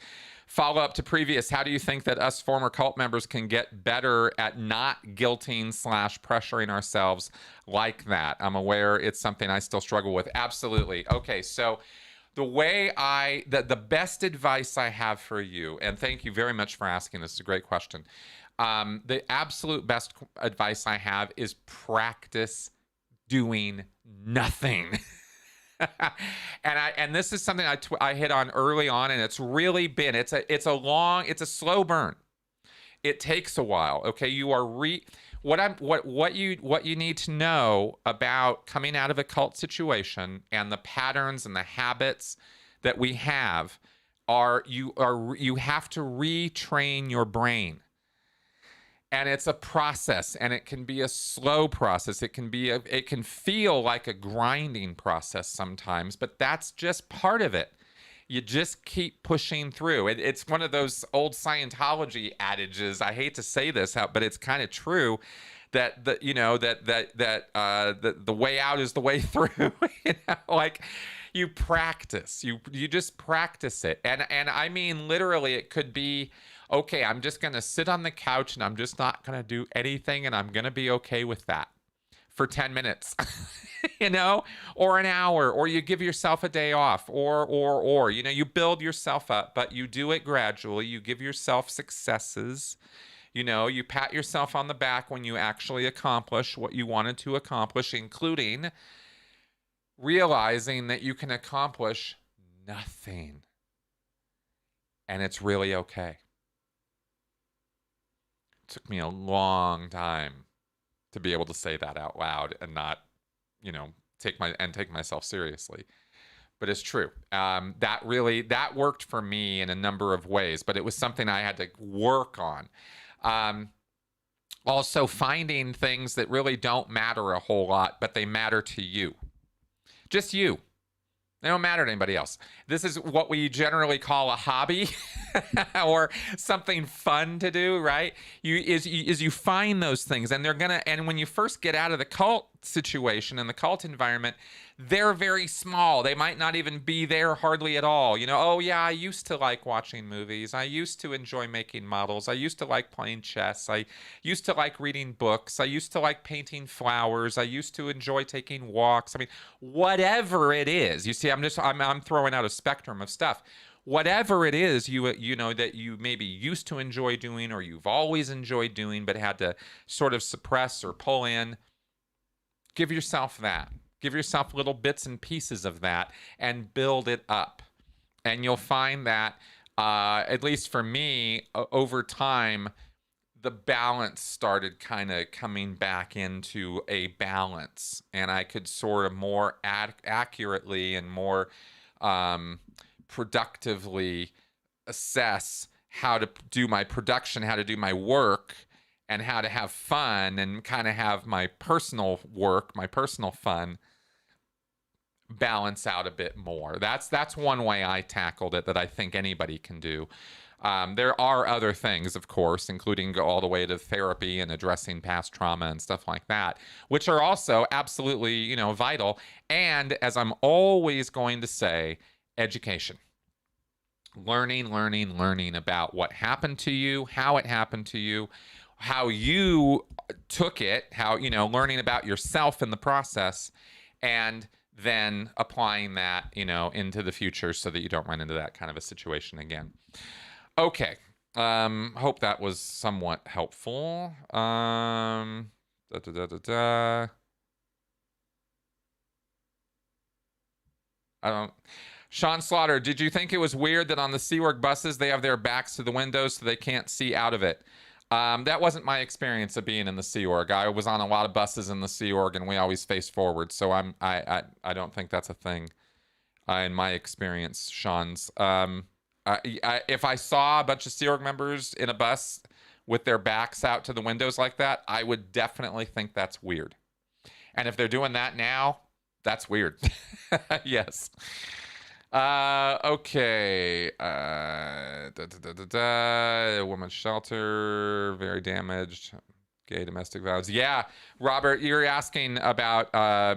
follow up to previous, how do you think that us former cult members can get better at not guilting / pressuring ourselves like that? I'm aware it's something I still struggle with. Absolutely. Okay, so the way the best advice I have for you, and thank you very much for asking this, it's a great question. The absolute best advice I have is practice doing nothing. And this is something I hit on early on, and it's really been, it's a slow burn. It takes a while. Okay, you are what you need to know about coming out of a cult situation and the patterns and the habits that we have you have to retrain your brain. And it's a process, and it can be a slow process. It can feel like a grinding process sometimes, but that's just part of it. You just keep pushing through. It's one of those old Scientology adages. I hate to say this, but it's kind of true that the way out is the way through. You know, like you practice, you just practice it, and I mean literally, it could be, okay, I'm just going to sit on the couch and I'm just not going to do anything, and I'm going to be okay with that for 10 minutes, you know, or an hour, or you give yourself a day off, or, you know, you build yourself up, but you do it gradually. You give yourself successes, you know, you pat yourself on the back when you actually accomplish what you wanted to accomplish, including realizing that you can accomplish nothing. And it's really okay. Took me a long time to be able to say that out loud and not, you know, take myself seriously. But it's true. That worked for me in a number of ways, but it was something I had to work on. Also finding things that really don't matter a whole lot, but they matter to you. Just you. They don't matter to anybody else. This is what we generally call a hobby or something fun to do, right? You find those things, and and when you first get out of the cult situation and the cult environment, they're very small. They might not even be there hardly at all. You know, oh yeah, I used to like watching movies. I used to enjoy making models. I used to like playing chess. I used to like reading books. I used to like painting flowers. I used to enjoy taking walks. I mean, whatever it is, you see, I'm throwing out a spectrum of stuff. Whatever it is, you know that you maybe used to enjoy doing, or you've always enjoyed doing, but had to sort of suppress or pull in, give yourself that. Give yourself little bits and pieces of that and build it up. And you'll find that, at least for me, over time, the balance started kind of coming back into a balance. And I could sort of more accurately and more productively assess how to do my production, how to do my work, and how to have fun and kind of have my personal work, my personal fun balance out a bit more. That's one way I tackled it that I think anybody can do. There are other things, of course, including go all the way to therapy and addressing past trauma and stuff like that, which are also absolutely, vital. And as I'm always going to say, education. Learning about what happened to you, how it happened to you, how you took it, how, learning about yourself in the process, and then applying that, into the future so that you don't run into that kind of a situation again. Okay. Hope that was somewhat helpful. I don't. Sean Slaughter, did you think it was weird that on the Sea Org buses they have their backs to the windows so they can't see out of it? That wasn't my experience of being in the Sea Org. I was on a lot of buses in the Sea Org, and we always face forward. So I don't think that's a thing in my experience, Sean's. If I saw a bunch of Sea Org members in a bus with their backs out to the windows like that, I would definitely think that's weird. And if they're doing that now, that's weird. Yes. Okay. Women's shelter, very damaged. Gay domestic violence. Yeah, Robert, you're asking about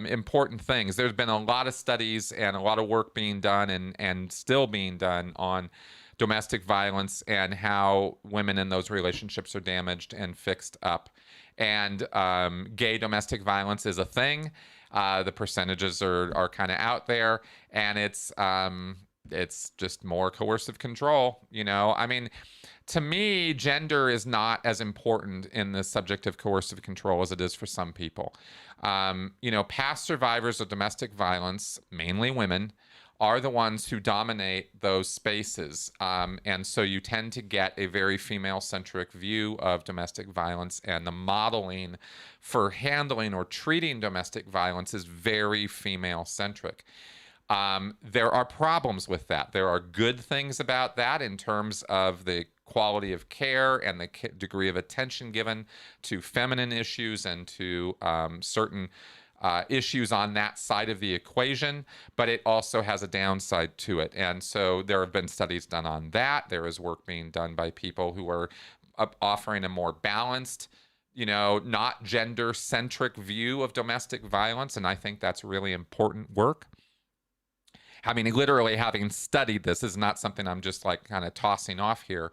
important things. There's been a lot of studies and a lot of work being done and still being done on domestic violence and how women in those relationships are damaged and fixed up. And gay domestic violence is a thing. The percentages are kind of out there, and it's just more coercive control. I mean, to me, gender is not as important in the subject of coercive control as it is for some people. Past survivors of domestic violence, mainly women, are the ones who dominate those spaces. And so you tend to get a very female-centric view of domestic violence, and the modeling for handling or treating domestic violence is very female-centric. There are problems with that. There are good things about that in terms of the quality of care and the degree of attention given to feminine issues and to certain issues on that side of the equation, but it also has a downside to it. And so there have been studies done on that. There is work being done by people who are offering a more balanced, not gender-centric view of domestic violence, and I think that's really important work. Literally having studied this is not something I'm just like kind of tossing off here.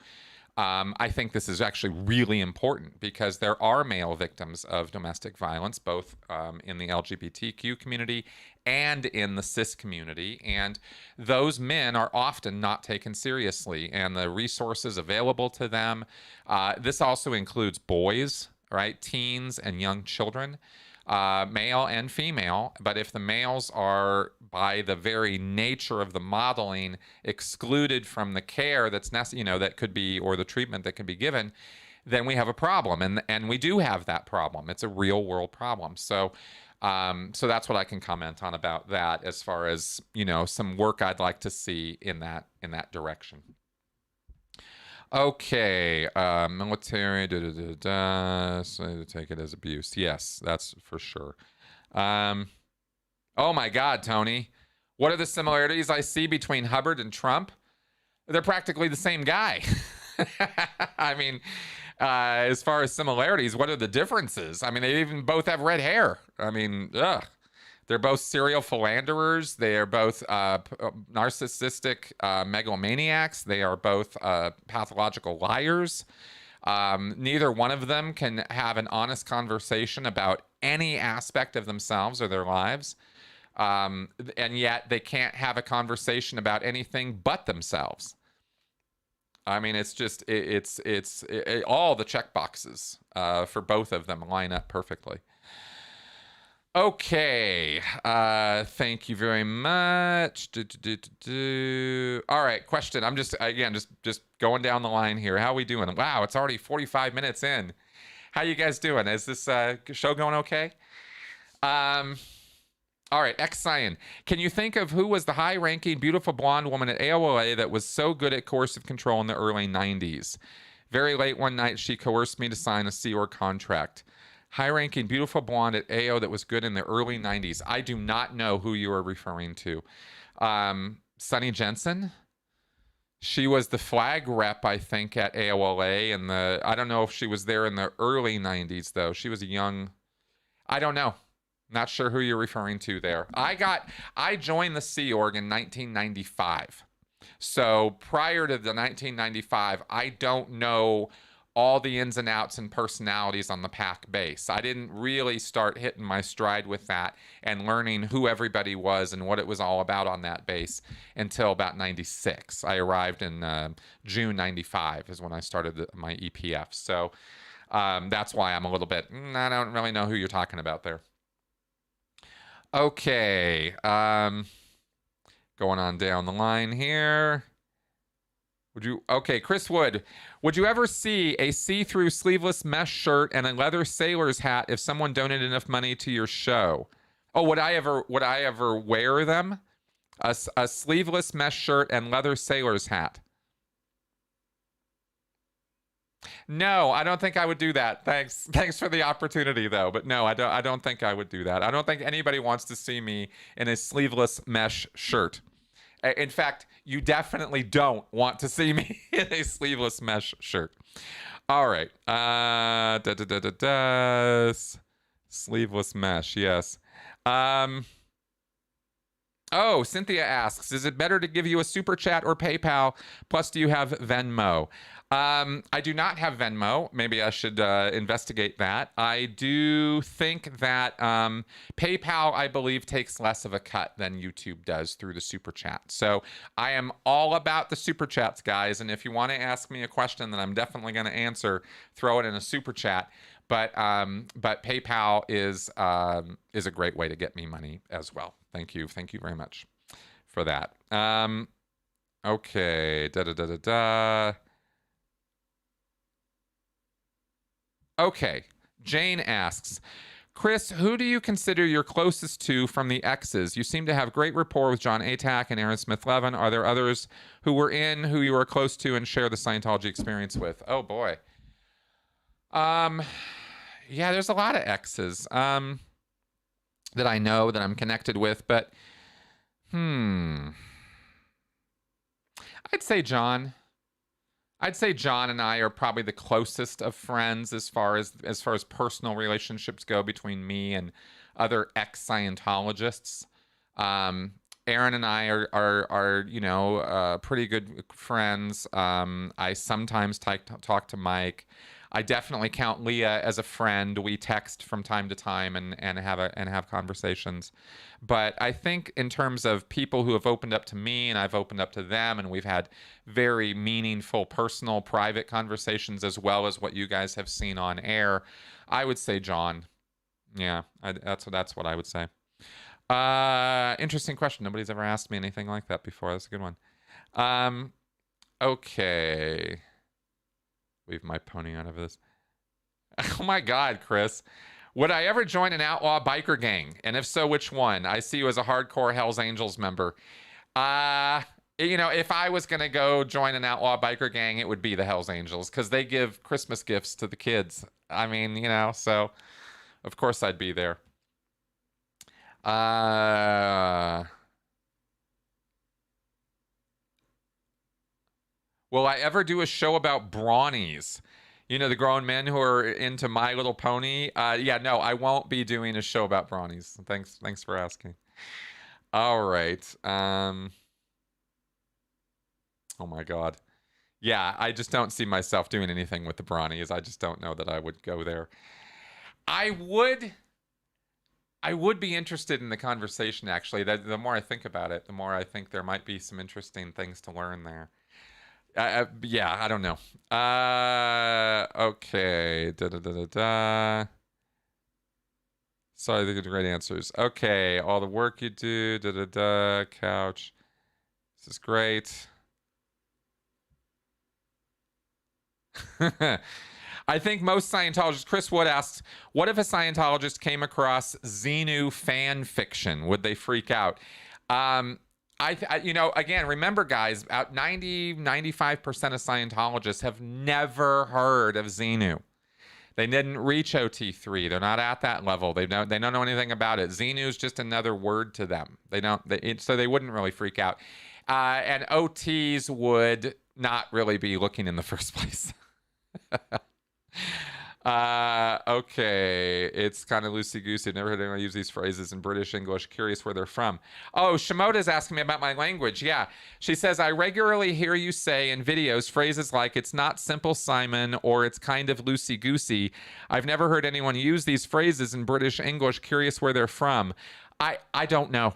I think this is actually really important because there are male victims of domestic violence, both in the LGBTQ community and in the cis community. And those men are often not taken seriously, and the resources available to them. This also includes boys, right? Teens and young children. Male and female, but if the males are, by the very nature of the modeling, excluded from the care that's necessary, that could be, or the treatment that can be given, then we have a problem, and we do have that problem. It's a real world problem. So that's what I can comment on about that, as far as some work I'd like to see in that direction. Okay, military, so to take it as abuse. Yes, that's for sure. Oh my God, Tony. What are the similarities I see between Hubbard and Trump? They're practically the same guy. As far as similarities, what are the differences? They even both have red hair. Ugh. They're both serial philanderers. They are both narcissistic megalomaniacs. They are both pathological liars. Neither one of them can have an honest conversation about any aspect of themselves or their lives. And yet they can't have a conversation about anything but themselves. It's just, it's all the check boxes for both of them line up perfectly. Okay, thank you very much. All right, question. I'm just going down the line here. How are we doing? Wow, it's already 45 minutes in. How you guys doing? Is this show going okay? All right, Xenu. Can you think of who was the high-ranking, beautiful blonde woman at AOLA that was so good at coercive control in the early 90s? Very late one night, she coerced me to sign a Sea Org contract. High-ranking, beautiful blonde at AO that was good in the early 90s. I do not know who you are referring to. Sunny Jensen? She was the flag rep, I think, at AOLA, and I don't know if she was there in the early 90s, though. She was a young... I don't know. Not sure who you're referring to there. I joined the Sea Org in 1995. So prior to the 1995, I don't know all the ins and outs and personalities on the PAC base. I didn't really start hitting my stride with that and learning who everybody was and what it was all about on that base until about 96. I arrived in June 95 is when I started my EPF. So that's why I'm a little bit, I don't really know who you're talking about there. Okay. Going on down the line here. Okay, Chris Wood. Would you ever see a see-through sleeveless mesh shirt and a leather sailor's hat if someone donated enough money to your show? Oh, would I ever wear them? A sleeveless mesh shirt and leather sailor's hat. No, I don't think I would do that. Thanks for the opportunity, though. But no, I don't think I would do that. I don't think anybody wants to see me in a sleeveless mesh shirt. In fact, you definitely don't want to see me in a sleeveless mesh shirt. All right. Sleeveless mesh, yes. Oh, Cynthia asks, is it better to give you a super chat or PayPal? Plus, do you have Venmo? I do not have Venmo. Maybe I should investigate that. I do think that PayPal, I believe, takes less of a cut than YouTube does through the super chat. So I am all about the super chats, guys. And if you want to ask me a question that I'm definitely going to answer, throw it in a super chat. But PayPal is a great way to get me money as well. Thank you very much for that. Okay. Okay. Jane asks, Chris, who do you consider your closest to from the exes? You seem to have great rapport with John Atack and Aaron Smith Levin. Are there others who were in who you were close to and share the Scientology experience with? Oh boy. Yeah, there's a lot of exes that I know that I'm connected with, but I'd say John. I'd say John and I are probably the closest of friends as far as personal relationships go between me and other ex-Scientologists. Aaron and I are pretty good friends. I sometimes talk to Mike. I definitely count Leah as a friend. We text from time to time and have conversations. But I think in terms of people who have opened up to me and I've opened up to them, and we've had very meaningful, personal, private conversations as well as what you guys have seen on air, I would say John. Yeah, that's what I would say. Interesting question. Nobody's ever asked me anything like that before. That's a good one. Okay. Leave my pony out of this. Oh my God, Chris. Would I ever join an outlaw biker gang? And if so, which one? I see you as a hardcore Hells Angels member. If I was going to go join an outlaw biker gang, it would be the Hells Angels because they give Christmas gifts to the kids. I mean, so of course I'd be there. Will I ever do a show about brawnies? The grown men who are into My Little Pony. Yeah, no, I won't be doing a show about brawnies. Thanks for asking. All right. Oh my God. Yeah, I just don't see myself doing anything with the brawnies. I just don't know that I would go there. I would be interested in the conversation, actually. The more I think about it, the more I think there might be some interesting things to learn there. Yeah, I don't know. Okay. Sorry, these are great answers. Okay, all the work you do. Couch. This is great. I think most Scientologists. Chris Wood asks, "What if a Scientologist came across Xenu fan fiction? Would they freak out?" Again, remember, guys, about 95% of Scientologists have never heard of Xenu. They didn't reach OT3. They're not at that level. They don't know anything about it. Xenu is just another word to them. So they wouldn't really freak out. And OTs would not really be looking in the first place. Okay, it's kind of loosey-goosey. I've never heard anyone use these phrases in British English. Curious where they're from. Oh, Shimoda's asking me about my language. Yeah, she says, I regularly hear you say in videos phrases like, it's not simple, Simon, or it's kind of loosey-goosey. I've never heard anyone use these phrases in British English. Curious where they're from. I don't know.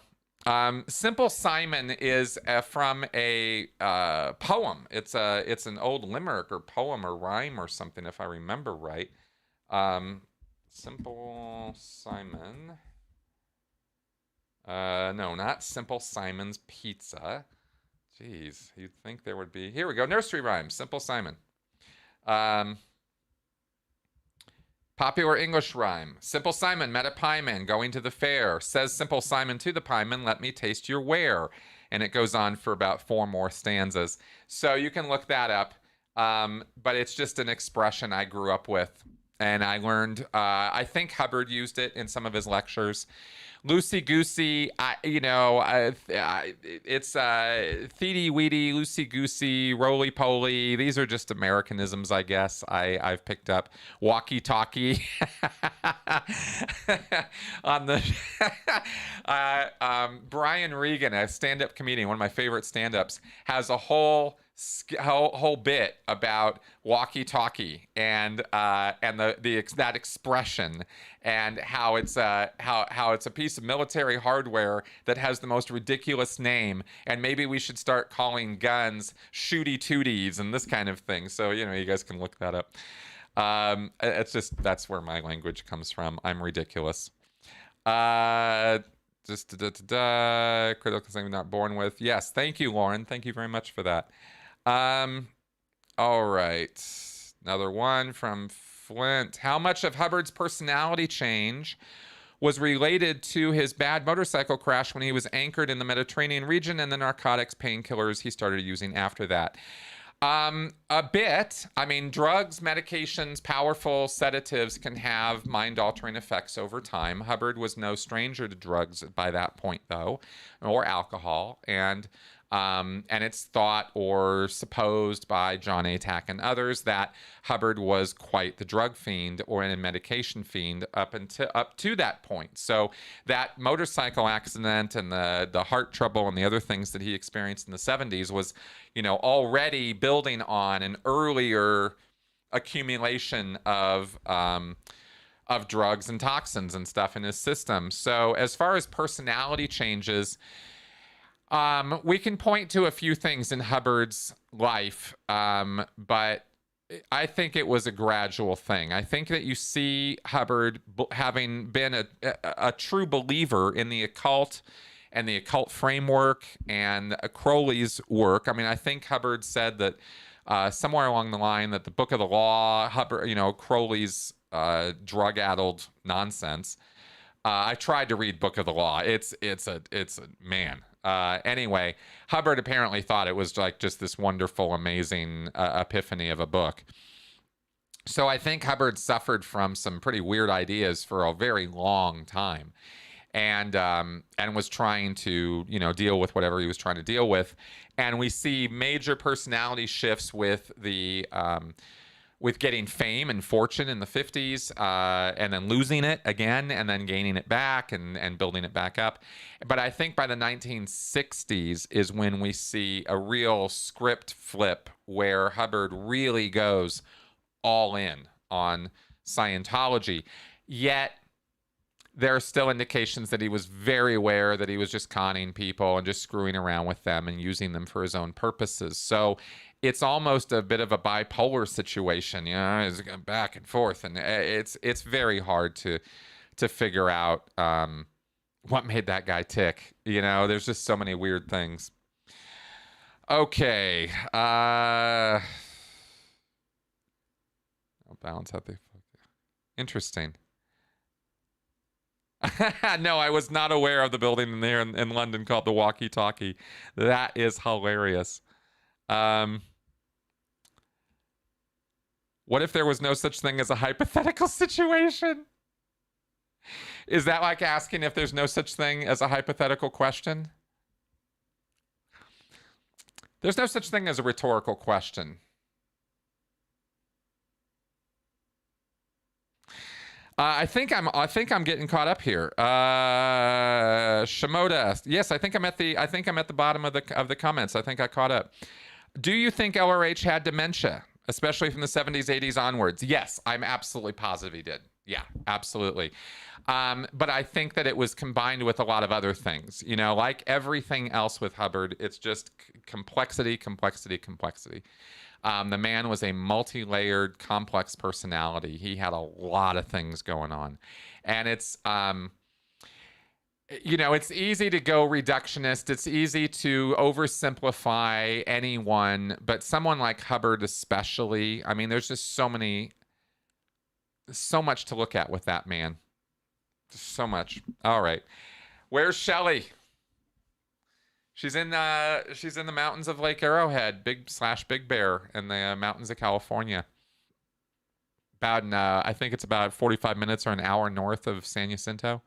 Simple Simon is from a poem. It's an old limerick or poem or rhyme or something, if I remember right. Simple Simon. No, not Simple Simon's Pizza. Jeez, you'd think there would be. Here we go. Nursery rhyme. Simple Simon. Popular English rhyme. Simple Simon met a pieman going to the fair. Says Simple Simon to the pieman, let me taste your ware. And it goes on for about 4 more stanzas. So you can look that up. But it's just an expression I grew up with. And I learned, I think Hubbard used it in some of his lectures. Loosey-goosey, it's theedy-weedy, loosey-goosey, roly-poly. These are just Americanisms, I guess, I've picked up. Walkie-talkie. On the Brian Regan, a stand-up comedian, one of my favorite stand-ups, has a whole bit about walkie-talkie and that expression and how it's a piece of military hardware that has the most ridiculous name, and maybe we should start calling guns shooty tooties and this kind of thing. So you guys can look that up. It's just that's where my language comes from. I'm ridiculous. Critical thing I'm not born with. Yes, thank you, Lauren. Thank you very much for that. All right. Another one from Flint. How much of Hubbard's personality change was related to his bad motorcycle crash when he was anchored in the Mediterranean region and the narcotics painkillers he started using after that? A bit. I mean, drugs, medications, powerful sedatives can have mind-altering effects over time. Hubbard was no stranger to drugs by that point, though, or alcohol, and it's thought or supposed by John Atack and others that Hubbard was quite the drug fiend or a medication fiend up to that point. So that motorcycle accident and the heart trouble and the other things that he experienced in the 70s was, already building on an earlier accumulation of drugs and toxins and stuff in his system. So as far as personality changes, we can point to a few things in Hubbard's life, but I think it was a gradual thing. I think that you see Hubbard having been a true believer in the occult and the occult framework and Crowley's work. I mean, I think Hubbard said that somewhere along the line that the Book of the Law, Hubbard, Crowley's drug-addled nonsense. I tried to read Book of the Law. It's a man. Anyway, Hubbard apparently thought it was like just this wonderful, amazing epiphany of a book. So I think Hubbard suffered from some pretty weird ideas for a very long time, and was trying to deal with whatever he was trying to deal with. And we see major personality shifts with with getting fame and fortune in the 50s, and then losing it again, and then gaining it back and building it back up. But I think by the 1960s is when we see a real script flip where Hubbard really goes all in on Scientology. Yet there are still indications that he was very aware that he was just conning people and just screwing around with them and using them for his own purposes. So it's almost a bit of a bipolar situation, it's back and forth, and it's very hard to figure out what made that guy tick. There's just so many weird things. Okay, I'll balance out the interesting. No, I was not aware of the building in there in London called the Walkie-Talkie. That is hilarious. What if there was no such thing as a hypothetical situation? Is that like asking if there's no such thing as a hypothetical question? There's no such thing as a rhetorical question. I think I'm getting caught up here. Shimoda, yes, I think I'm at the bottom of the comments. I think I caught up. Do you think LRH had dementia, especially from the 70s, 80s onwards? Yes, I'm absolutely positive he did. Yeah, absolutely. But I think that it was combined with a lot of other things. You know, like everything else with Hubbard, it's just complexity, complexity, complexity. The man was a multi-layered, complex personality. He had a lot of things going on. And it's, you know, it's easy to go reductionist. It's easy to oversimplify anyone. But someone like Hubbard especially, I mean, there's just so much to look at with that man. So much. All right. Where's Shelly? She's in the mountains of Lake Arrowhead, Big Bear, in the mountains of California. About I think it's about 45 minutes or an hour north of San Jacinto.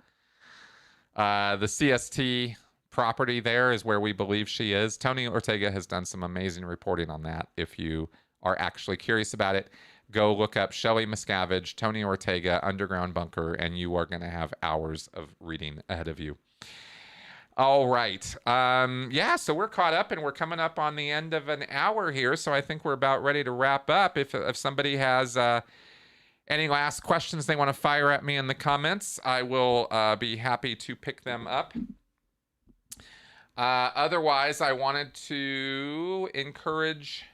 The CST property there is where we believe she is. Tony Ortega has done some amazing reporting on that. If you are actually curious about it, go look up Shelly Miscavige, Tony Ortega, Underground Bunker, and you are going to have hours of reading ahead of you. All right. Yeah, so we're caught up and we're coming up on the end of an hour here. So I think we're about ready to wrap up. If somebody has any last questions they want to fire at me in the comments, I will be happy to pick them up. Otherwise, I wanted to encourage...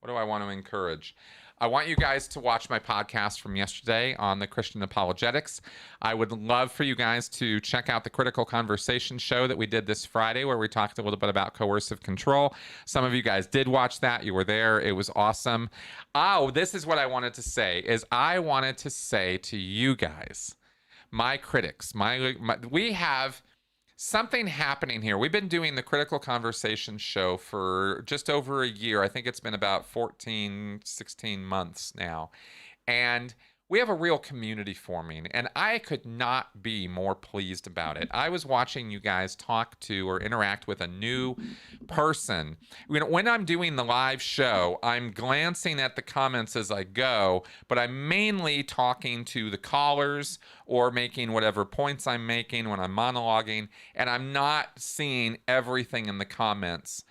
What do I want to encourage? I want you guys to watch my podcast from yesterday on the Christian apologetics. I would love for you guys to check out the Critical Conversation show that we did this Friday, where we talked a little bit about coercive control. Some of you guys did watch that. You were there. It was awesome. Oh, this is what I wanted to say, is I wanted to say to you guys, my critics, we have something happening here. We've been doing the Critical Conversation show for just over a year. I think it's been about 14, 16 months now. And we have a real community forming, and I could not be more pleased about it. I was watching you guys talk to or interact with a new person. When I'm doing the live show, I'm glancing at the comments as I go, but I'm mainly talking to the callers or making whatever points I'm making when I'm monologuing, and I'm not seeing everything in the comments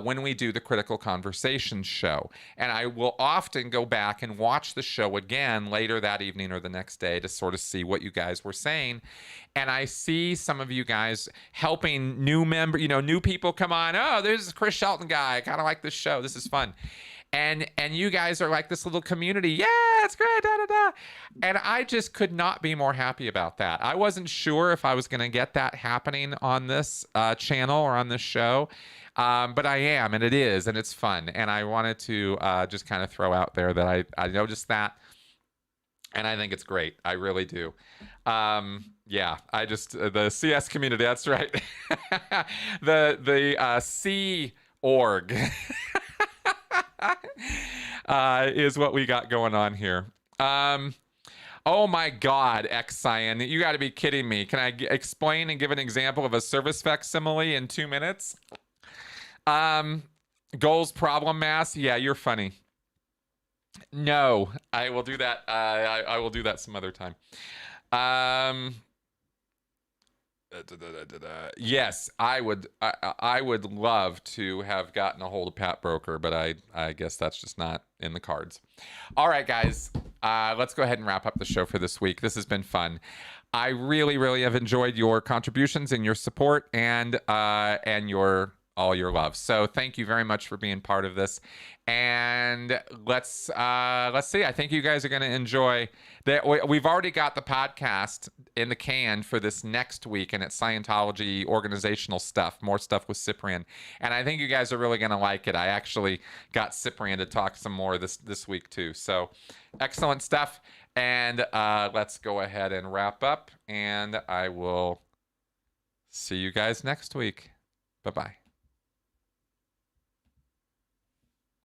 when we do the Critical Conversation show. And I will often go back and watch the show again later that evening or the next day to sort of see what you guys were saying. And I see some of you guys helping new people come on. Oh, there's this Chris Shelton guy. I kind of like this show. This is fun. And you guys are like this little community. Yeah, it's great. Da, da, da. And I just could not be more happy about that. I wasn't sure if I was going to get that happening on this channel or on this show. But I am, and it is, and it's fun. And I wanted to just kind of throw out there that I noticed that, and I think it's great. I really do. Yeah, I just, the CS community, that's right. the C org is what we got going on here. Oh my God, X-Cyan, you got to be kidding me. Can I explain and give an example of a service facsimile in 2 minutes? Goals problem mass. Yeah, you're funny. No, I will do that. I will do that some other time. Yes, I would love to have gotten a hold of Pat Broker, but I guess that's just not in the cards. All right, guys, let's go ahead and wrap up the show for this week. This has been fun. I really, really have enjoyed your contributions and your support and all your love. So thank you very much for being part of this. And let's see. I think you guys are going to enjoy that. We've already got the podcast in the can for this next week, and it's Scientology organizational stuff, more stuff with Cyprian. And I think you guys are really going to like it. I actually got Cyprian to talk some more this week too. So excellent stuff. And let's go ahead and wrap up, and I will see you guys next week. Bye-bye.